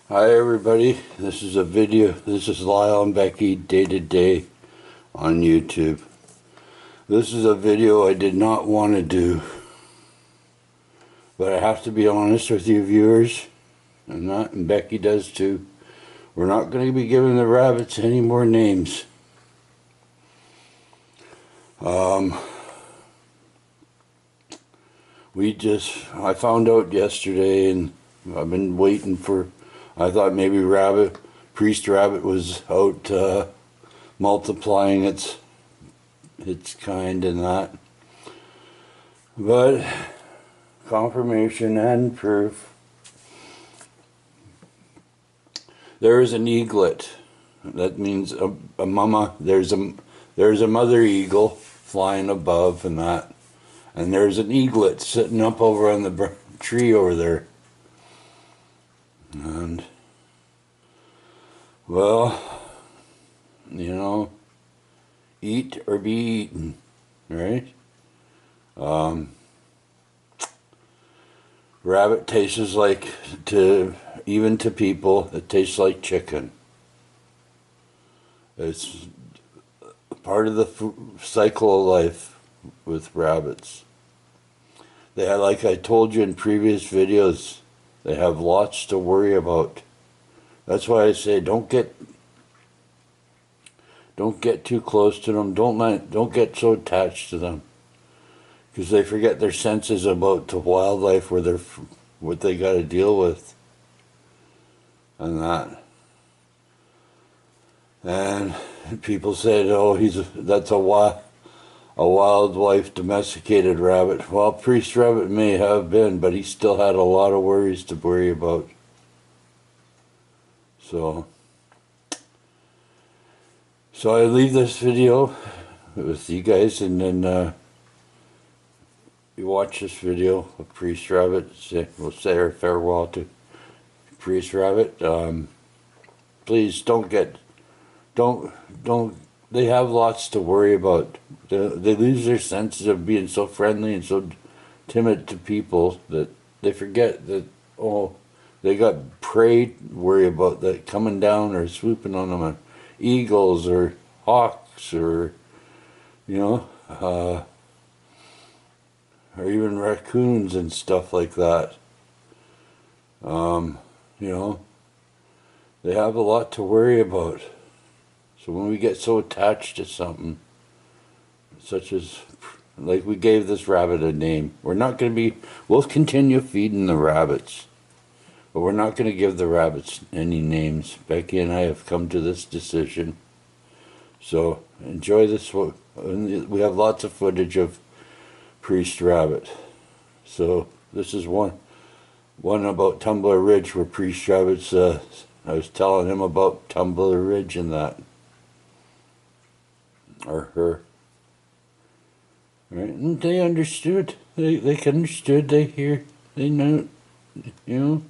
Hi everybody, this is a video, this is Lyle and Becky Day to Day on YouTube. This is a video I did not want to do, but I have to be honest with you viewers, and Becky does too. We're not going to be giving the rabbits any more names. I found out yesterday, and I've been waiting for, I thought maybe Priest Rabbit was out multiplying its kind and that. But confirmation and proof. There is an eaglet. That means a mama. There's a mother eagle flying above and that. And there's an eaglet sitting up over on the tree over there. And, well, you know, eat or be eaten, right? Rabbit tastes like, even to people, it tastes like chicken. It's part of the cycle of life with rabbits. They have, like I told you in previous videos, they have lots to worry about. That's why I say don't get too close to them. Don't get so attached to them, because they forget their senses about the wildlife what they got to deal with and that. And people said, "Oh, that's a wildlife domesticated rabbit." Well, Priest Rabbit may have been, but he still had a lot of worries to worry about. So I leave this video with you guys, and then you watch this video of Priest Rabbit. We'll say our farewell to Priest Rabbit. Please don't. They have lots to worry about. They lose their senses of being so friendly and so timid to people that they forget that, oh, they got prey to worry about that coming down or swooping on them, eagles or hawks or, you know, or even raccoons and stuff like that. You know, they have a lot to worry about. So when we get so attached to something, such as, like we gave this rabbit a name, we'll continue feeding the rabbits, but we're not going to give the rabbits any names. Becky and I have come to this decision. So enjoy this. We have lots of footage of Priest Rabbit. So this is one about Tumbler Ridge, where Priest Rabbit's, I was telling him about Tumbler Ridge and that. Or her. Right? And they understood. They understood, they hear, they know, you know.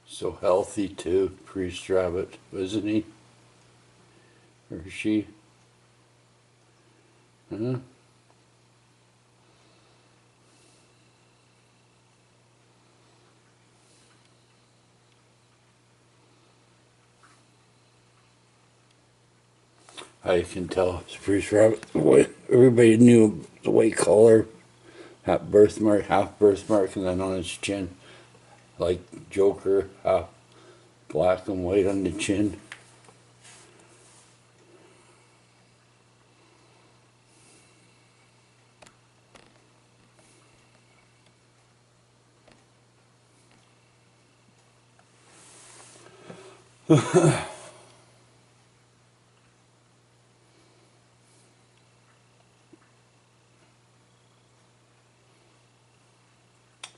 So healthy too, Priest Rabbit, isn't he? Or she? Huh? I can tell it's Priest Rabbit. Everybody knew the white collar, half birthmark, and then on his chin, like Joker, half black and white on the chin. And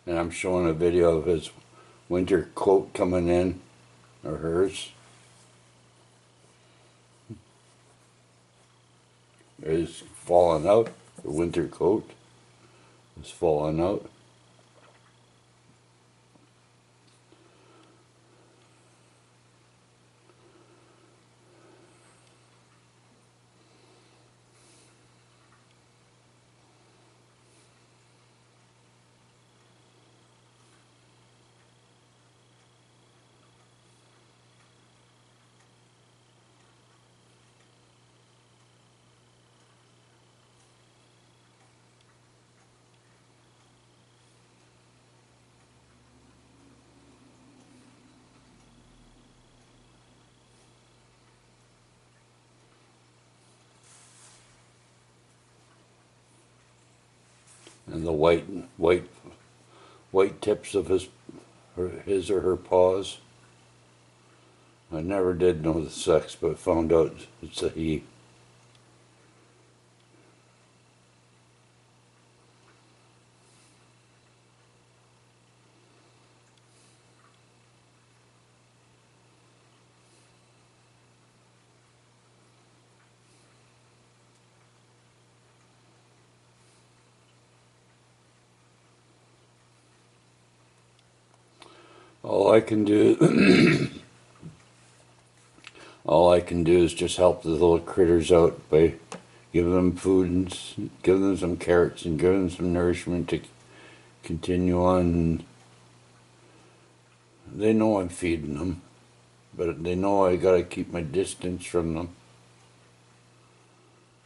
I'm showing a video of his winter coat coming in, or hers. It's falling out. The winter coat is falling out. And the white tips of his or her paws. I never did know the sex, but found out it's a he. All I can do all I can do is just help the little critters out by giving them food and giving them some carrots and giving them some nourishment to continue on. They know I'm feeding them, but they know I gotta keep my distance from them.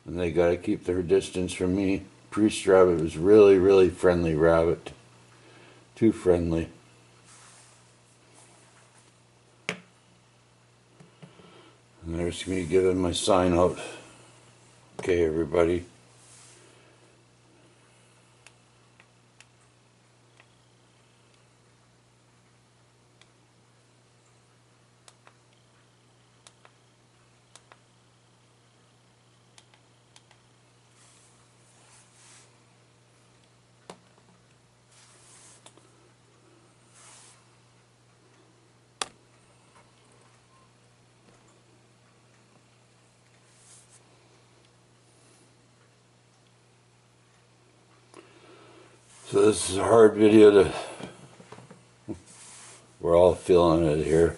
And they gotta keep their distance from me. Priest Rabbit was really, really friendly rabbit. Too friendly. And there's me giving my sign out. Okay, everybody. So this is a hard video to, we're all feeling it here.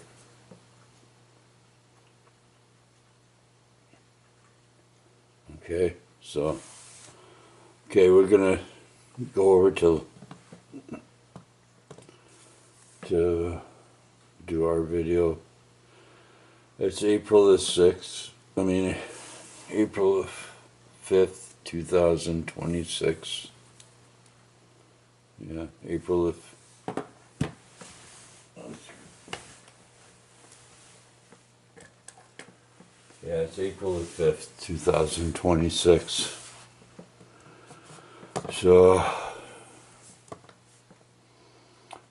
Okay, so, okay, we're gonna go over to do our video. It's April the 6th, April 5th, 2026. Yeah, April the Yeah, it's April the 5th, 2026. So,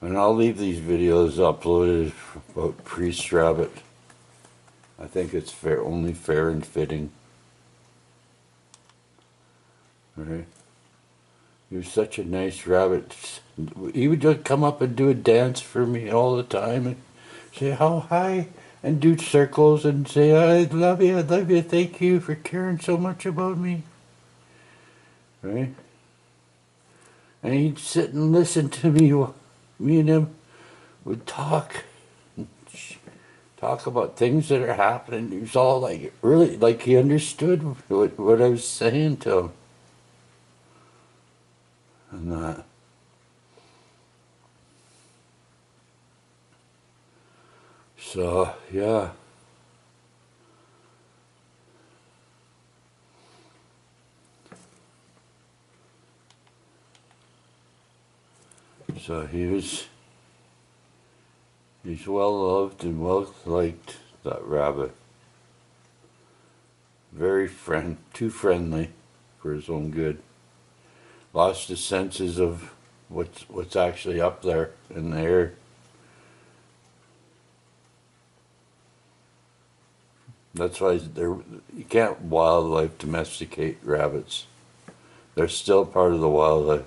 and I'll leave these videos uploaded about Priest Rabbit. I think it's fair, only fair and fitting. Right? He was such a nice rabbit. He would just come up and do a dance for me all the time and say, "How hi," and do circles and say, I love you, thank you for caring so much about me." Right? And he'd sit and listen to me. Me and him would talk about things that are happening. He was all like, really, like he understood what I was saying to him. And that. So, yeah. So he's well loved and well liked, that rabbit. Too friendly for his own good. Lost his senses of what's actually up there in the air. That's why you can't wildlife domesticate rabbits. They're still part of the wildlife.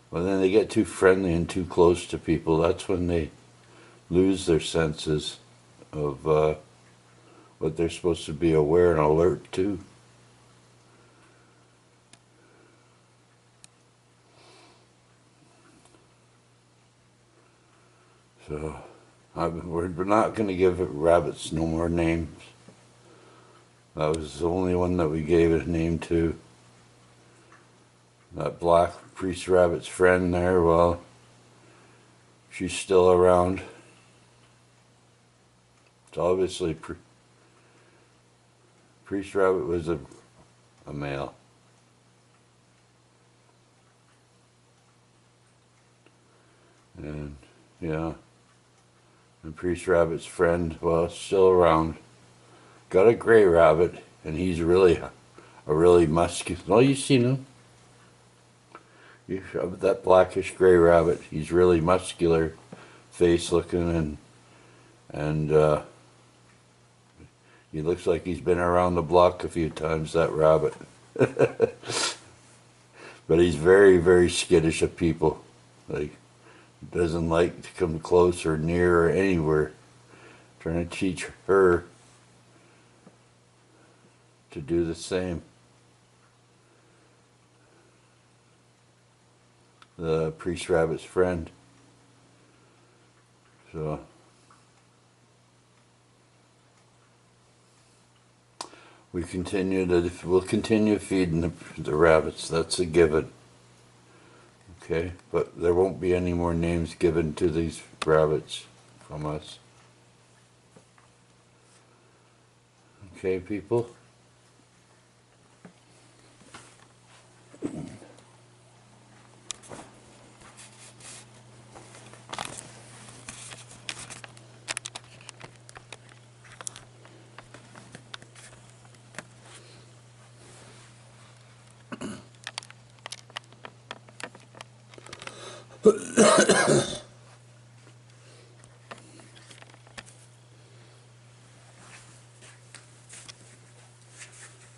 But then they get too friendly and too close to people. That's when they lose their senses of what they're supposed to be aware and alert to. So we're not going to give rabbits no more names. That was the only one that we gave a name to. That black priest rabbit's friend there, well, she's still around. It's obviously priest rabbit was a male. And yeah, and priest rabbit's friend, well, still around. Got a gray rabbit, and he's really a really muscular. Oh, you've seen him. That blackish gray rabbit. He's really muscular, face looking, and he looks like he's been around the block a few times. That rabbit. But he's very, very skittish of people. Like, doesn't like to come close or near or anywhere. Trying to teach her to do the same. The priest rabbit's friend. So we'll continue feeding the rabbits. That's a given. Okay, but there won't be any more names given to these rabbits from us. Okay, people?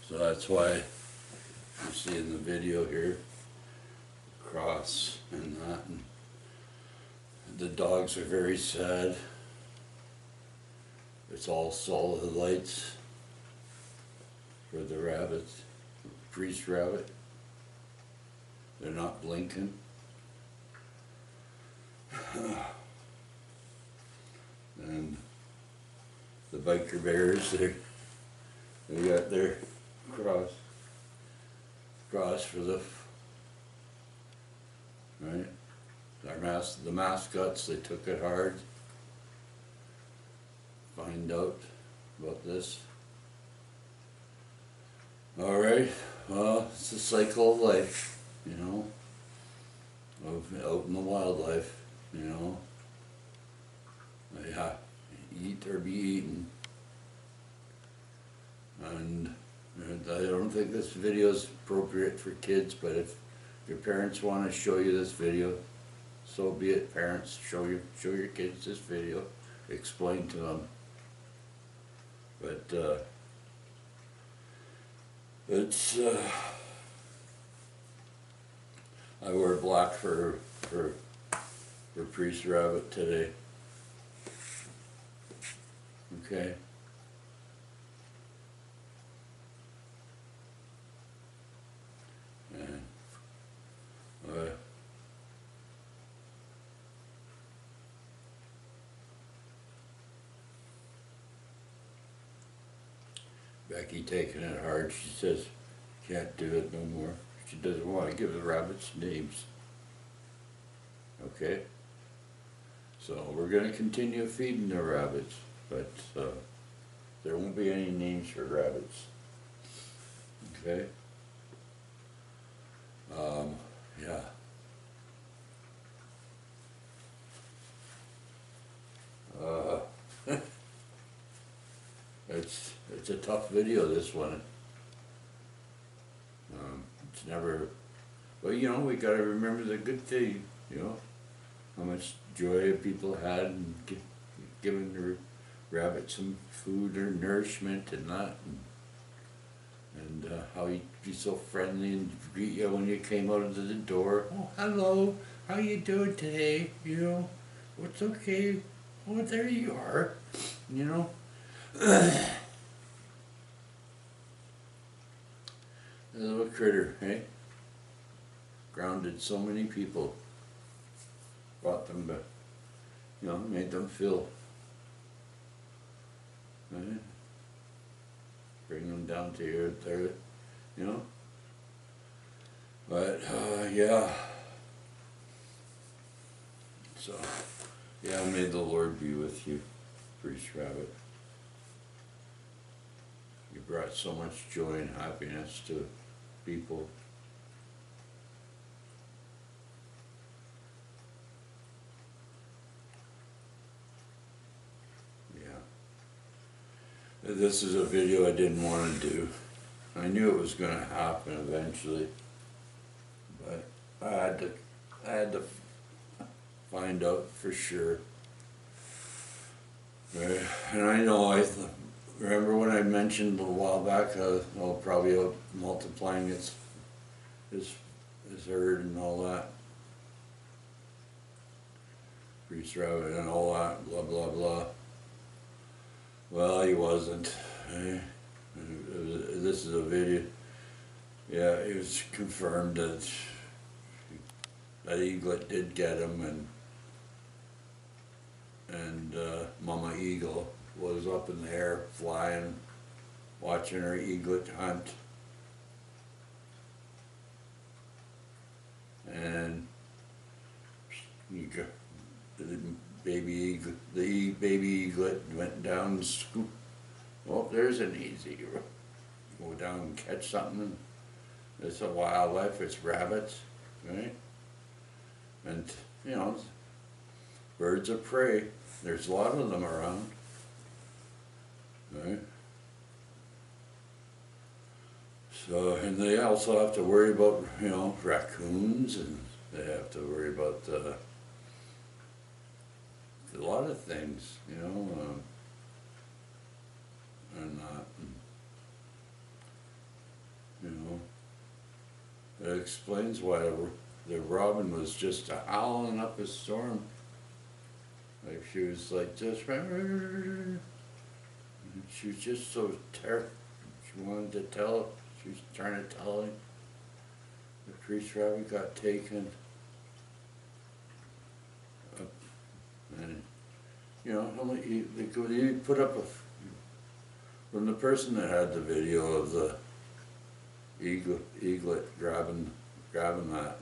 So that's why you see in the video here, cross and that. And the dogs are very sad. It's all solid lights for the rabbits. Priest rabbit. They're not blinking. And the biker bears, they got their cross for the right. The mascots, they took it hard. Find out about this. All right. Well, it's a cycle of life, you know, out in the wildlife, you know. They have to eat or be eaten. And I don't think this video is appropriate for kids, but if your parents want to show you this video, so be it. Parents, show your kids this video, explain to them. But it's I wear black for priest rabbit today. Okay. And Becky taking it hard. She says can't do it no more. She doesn't want to give the rabbits names. Okay. So we're going to continue feeding the rabbits, but there won't be any names for rabbits. Okay. Yeah. It's a tough video, this one. It's never, well, you know, we got to remember the good thing, you know, how much joy people had in giving rabbit some food or nourishment and that, and how he'd be so friendly and greet you when you came out of the door. Oh, hello, how you doing today? You know, what's okay? Oh, there you are. You know. A little critter, eh? Grounded so many people. Brought them back. You know, made them feel. Right? Bring them down to earth there, you know. But, yeah. So, yeah, may the Lord be with you, Priest Rabbit. You brought so much joy and happiness to people. This is a video I didn't want to do. I knew it was going to happen eventually, but I had to find out for sure. Right. And I know, I remember when I mentioned a while back, probably multiplying its herd and all that. Priest Rabbit and all that, blah, blah, blah. Well, he wasn't. This is a video. Yeah, it was confirmed that eaglet did get him, and Mama Eagle was up in the air flying, watching her eaglet hunt, and the baby eaglet went down and scooped. Oh, there's an easy. Go down and catch something. It's a wildlife. It's rabbits, right? And you know, birds of prey. There's a lot of them around, right? So, and they also have to worry about, you know, raccoons, and they have to worry about a lot of things, you know, and you know, it explains why the robin was just howling up a storm. Like she was like just, she was just so terrified. She wanted to tell, she was trying to tell him the priest rabbit got taken. And you know, he put up from the person that had the video of the eaglet grabbing that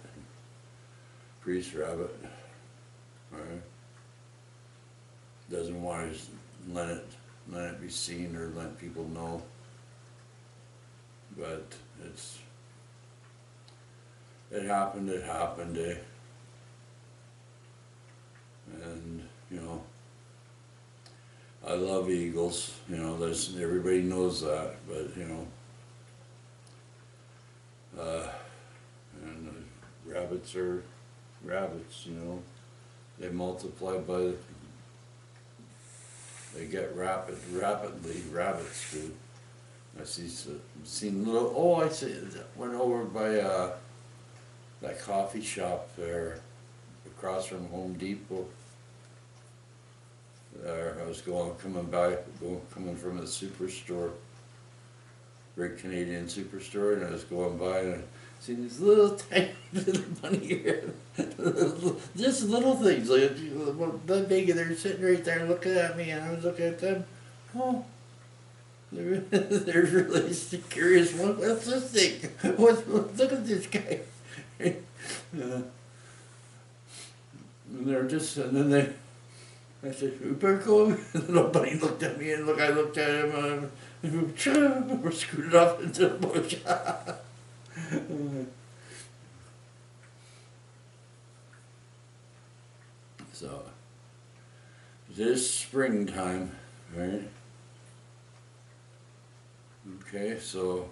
priest rabbit, right? Doesn't want to let it be seen or let people know, but it happened, eh? And you know, I love eagles, you know, everybody knows that, but you know, and rabbits are rabbits, you know, they multiply they get rapidly, rabbits do. I seen little, I went over by that coffee shop there, across from Home Depot. There, I was coming from the superstore, Great Canadian Superstore, and I was going by and I seen these little tiny little bunny ears, just little things like that big, and they're sitting right there looking at me, and I was looking at them. Oh, they're really curious. What's this thing? Look at this guy. And they're just, and then I said, "We better go." And nobody looked at me, and I looked at him, and we're scooted off into the bush. So, this springtime, right? Okay, so,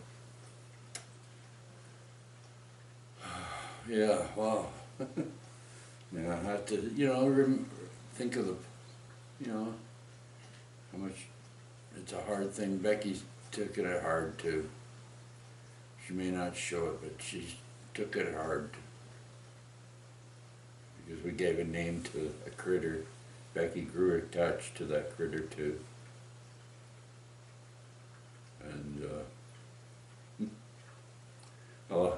yeah, wow. Yeah, I have to, you know, think of the, you know, how much, it's a hard thing. Becky took it hard too. She may not show it, but she took it hard. Because we gave a name to a critter. Becky grew attached to that critter too. And oh,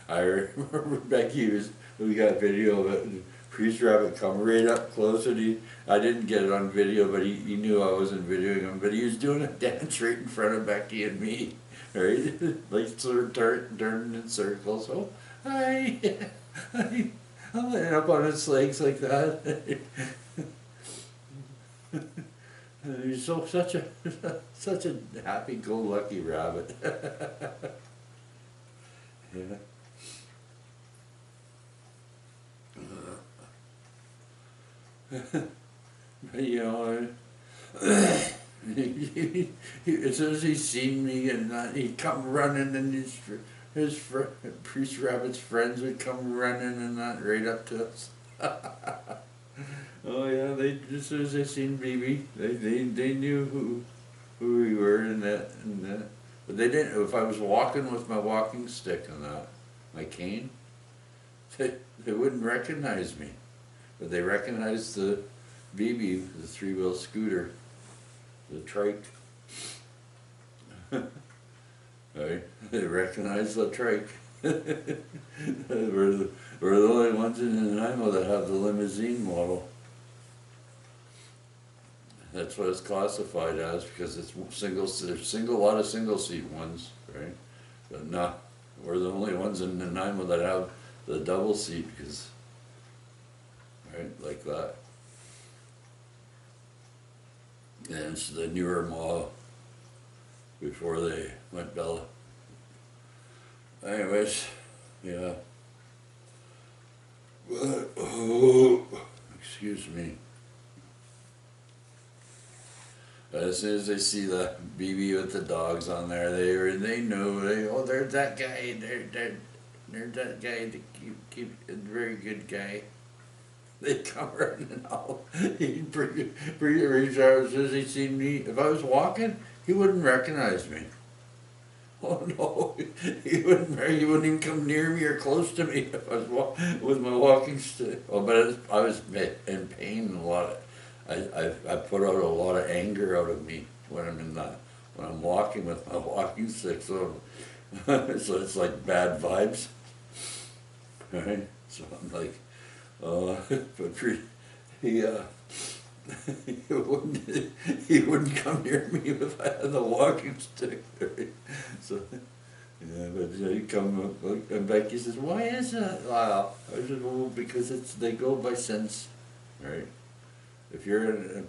I remember Becky we got video of it, and Priest Rabbit come right up close, and I didn't get it on video, but he knew I wasn't videoing him, but he was doing a dance right in front of Becky and me, right? Like sort of turning in circles. Oh, hi, hi. I'm laying up on its legs like that. He's such a happy-go-lucky rabbit. Yeah. But, you know, as soon as he seen me and he'd come running, and his Priest Rabbit's friends would come running and that right up to us. Oh yeah, they as soon as they seen BB, they knew who we were and that. But they didn't. If I was walking with my walking stick and that, my cane, they wouldn't recognize me. But they recognized the BB, the three-wheel scooter, the trike. Right? They recognized the trike. we're the only ones in Nanaimo that have the limousine model. That's what it's classified as, because it's there's a lot of single seat ones, right? But no, we're the only ones in Nanaimo that have the double seat, because, right, like that. And it's the newer model before they went Bella. Anyways, yeah. Oh, excuse me. As soon as they see the BB with the dogs on there, they know, oh, there's that guy, there's that guy, the cute, very good guy. They come running out. He'd reach out as soon as he seen me. If I was walking, he wouldn't recognize me. Oh no, he wouldn't even come near me or close to me if I was with my walking stick. Oh, but I was in pain a lot. I put out a lot of anger out of me when I'm walking with my walking stick. So so it's like bad vibes, right? So I'm like, but he wouldn't come near me if I had the walking stick. Right? So yeah, but he come up, and Becky says, "Why is that, Lyle?" I said, "Well, because they go by sense, right? If you're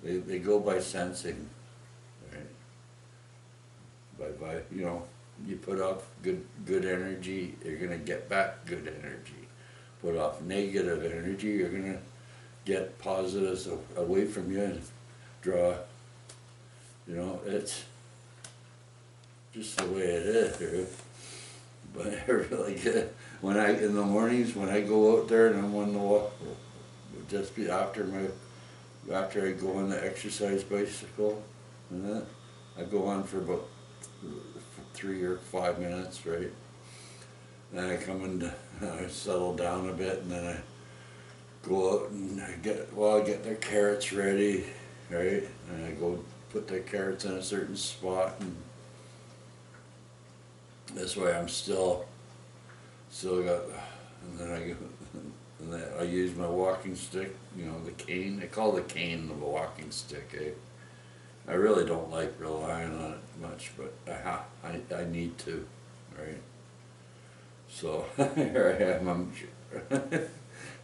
they go by sensing, right? By you know, you put off good energy, you're gonna get back good energy. Put off negative energy, you're gonna get positives away from you and draw. You know, it's just the way it is. Right? But like in the mornings when I go out there and I'm on the walk. Just after I go on the exercise bicycle and that, I go on for about 3 or 5 minutes, right? Then I come and I settle down a bit, and then I go out and I get their carrots ready, right? And I go put their carrots in a certain spot, and this way I'm still got, and then I go. And I use my walking stick, you know, the cane. I call the cane the walking stick, eh? I really don't like relying on it much, but I need to, right? So here I am, right,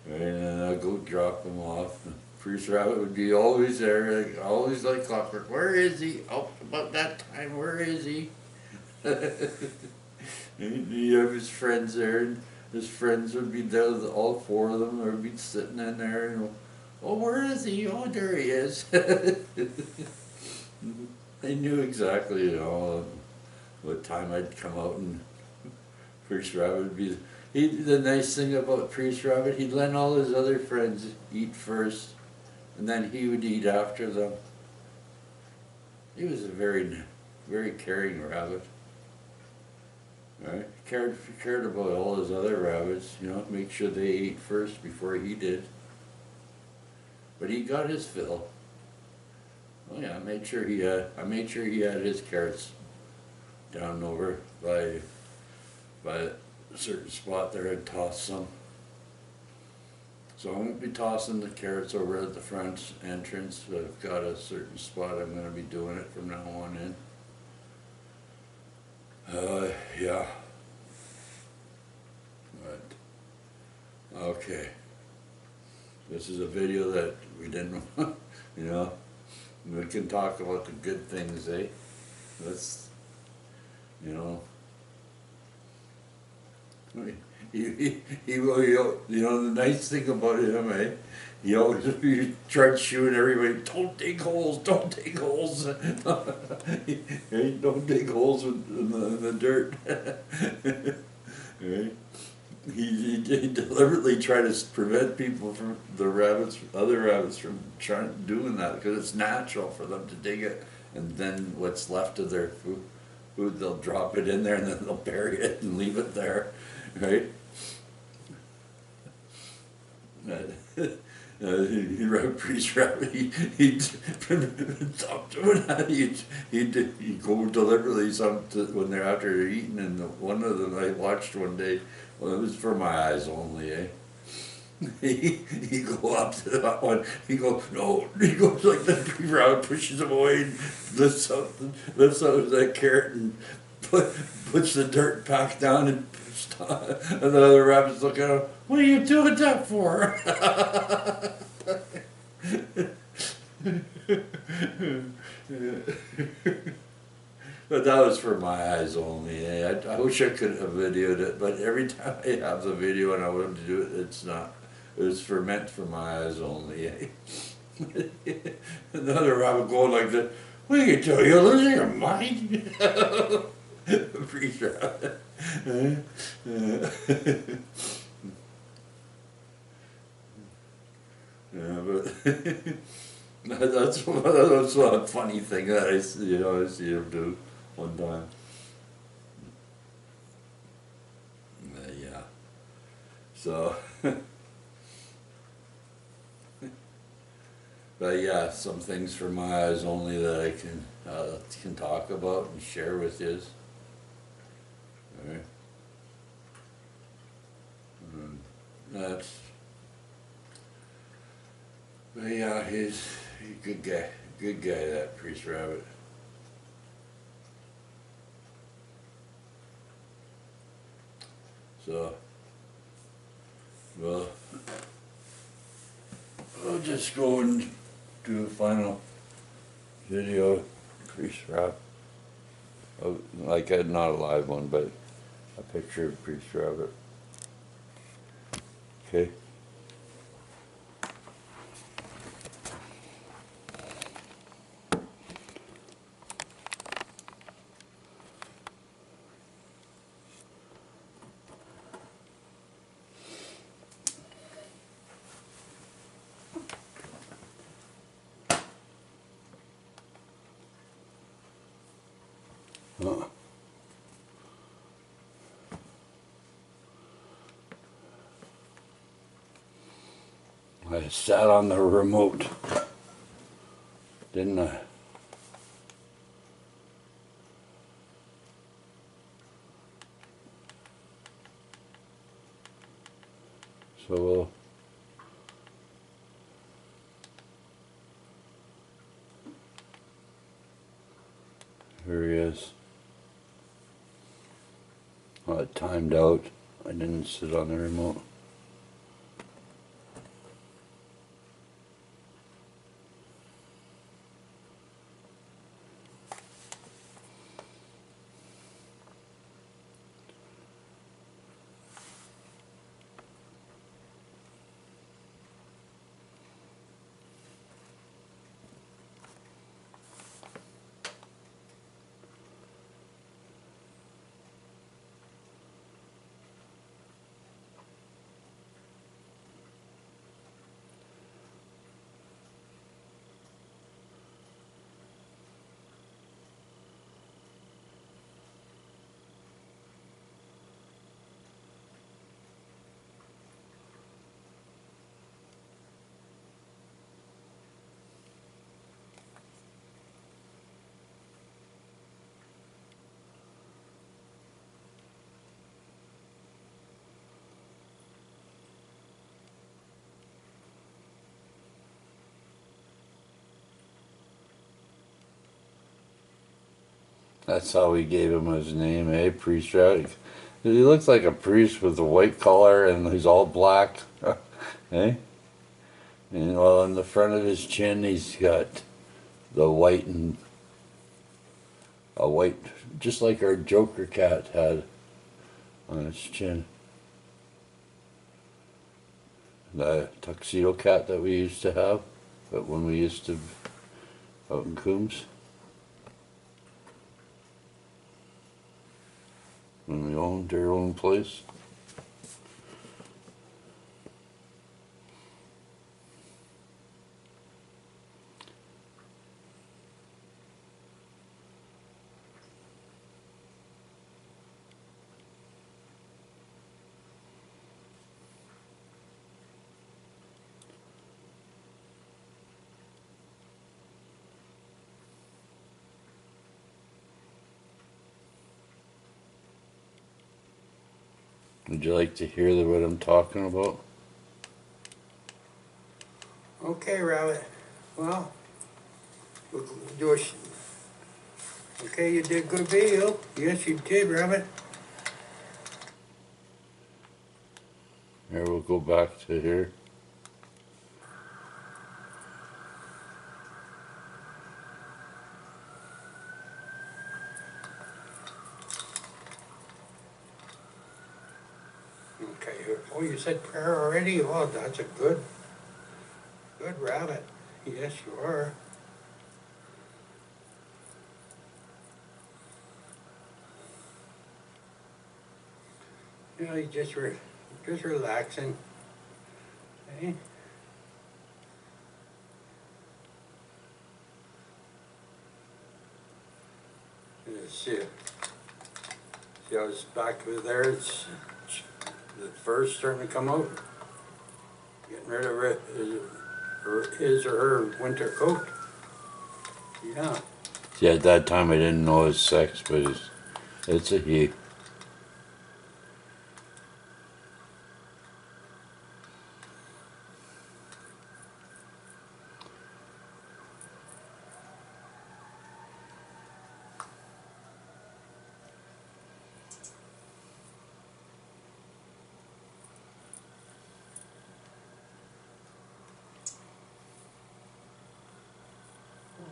and I go drop them off. The Priest Rabbit would be always there, always like clockwork. Where is he? Oh, about that time, where is he? You have his friends there, and his friends would be there, all 4 of them would be sitting in there, and oh, where is he? Oh, there he is. They knew exactly, you know, what time I'd come out, and Priest Rabbit would be. The nice thing about Priest Rabbit, he'd let all his other friends eat first, and then he would eat after them. He was a very, very caring rabbit. Right? Cared about all his other rabbits, you know, make sure they ate first before he did. But he got his fill. Oh yeah, I made sure he had his carrots down over by a certain spot there. I'd toss some. So I won't be tossing the carrots over at the front entrance. I've got a certain spot I'm going to be doing it from now on in. Yeah. But, okay. This is a video that we didn't, you know, we can talk about the good things, eh? Let's, you know. You know, the nice thing about him, eh? He tried shooting everybody. Don't dig holes. Don't dig holes. Hey, don't dig holes in the dirt. Right? He deliberately tried to prevent people from other rabbits from doing that because it's natural for them to dig it, and then what's left of their food they'll drop it in there and then they'll bury it and leave it there, right? Priest rabbit, he'd stop doing that. He'd go deliberately when they're after eating, and one of them I watched one day. Well, it was for my eyes only, eh? He go up to that one. He goes no. He goes like that. Priest rabbit pushes him away and lifts out that carrot and puts the dirt back down and the other rabbits look at him. What are you doing that for? But that was for my eyes only. Eh? I wish I could have videoed it, but every time I have the video and I want to do it, it's not. It was meant for my eyes only. Eh? Another rabbit going like that. What are you doing? You're losing your mind? Priest rabbit. Yeah, but that's one funny thing that I see him do one time. Yeah. So, but yeah, some things for my eyes only that I can talk about and share with you. Right. That's. But yeah, he's a good guy, that Priest rabbit. So, well, I'll just go and do a final video, Priest rabbit. Oh, like not a live one, but a picture of Priest rabbit. Okay. I sat on the remote, didn't I? So here he is. Well, it timed out. I didn't sit on the remote. That's how we gave him his name, eh? Priest Rabbit. He looks like a priest with a white collar and he's all black. Eh? And well, on the front of his chin, he's got the white and a white, just like our Joker cat had on its chin. The tuxedo cat that we used to have, but when we used to out in Coombs, when we owned our own place. Would you like to hear what I'm talking about? Okay, Rabbit. Well, we'll do a okay, you did good video. Yes, you did, Rabbit. Here, we'll go back to here. Okay. Oh, you said prayer already? Oh, that's a good Rabbit. Yes, you are. You know, you just relaxing. Okay. Let's see. See how it's back over there? It's the fur's starting to come out. Getting rid of his or her winter coat. Yeah. See, at that time I didn't know his sex, but it's a he.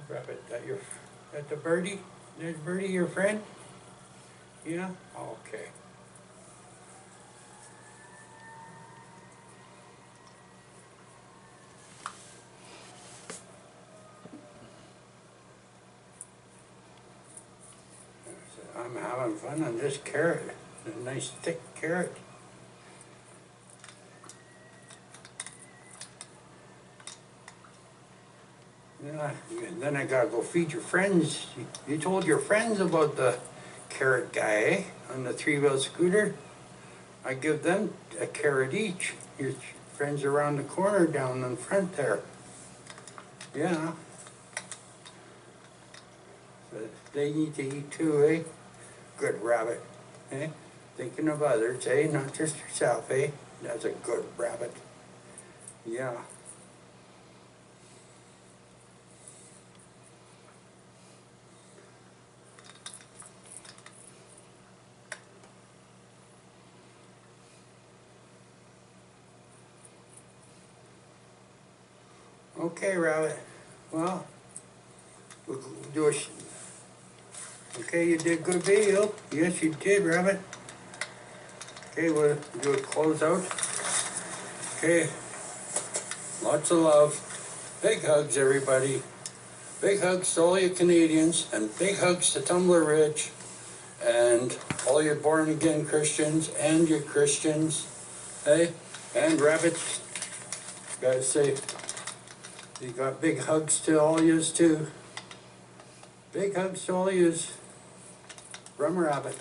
Rabbit, that the birdie? Is Birdie your friend? Yeah? Okay. I'm having fun on this carrot. A nice thick carrot. Yeah, and then I gotta go feed your friends. You told your friends about the carrot guy, eh? On the 3-wheel scooter. I give them a carrot each. Your friends around the corner down in front there. Yeah. So they need to eat too, eh? Good Rabbit, eh? Thinking of others, eh? Not just yourself, eh? That's a good Rabbit. Yeah. Okay, Rabbit. Well, we'll do a okay, you did good video. Yes, you did, Rabbit. Okay, we'll do a closeout. Okay. Lots of love. Big hugs, everybody. Big hugs to all you Canadians, and big hugs to Tumbler Ridge, and all your born-again Christians, and your Christians, hey? And Rabbits. Gotta say, you got big hugs to all yous, too. Big hugs to all yous. From Rabbit.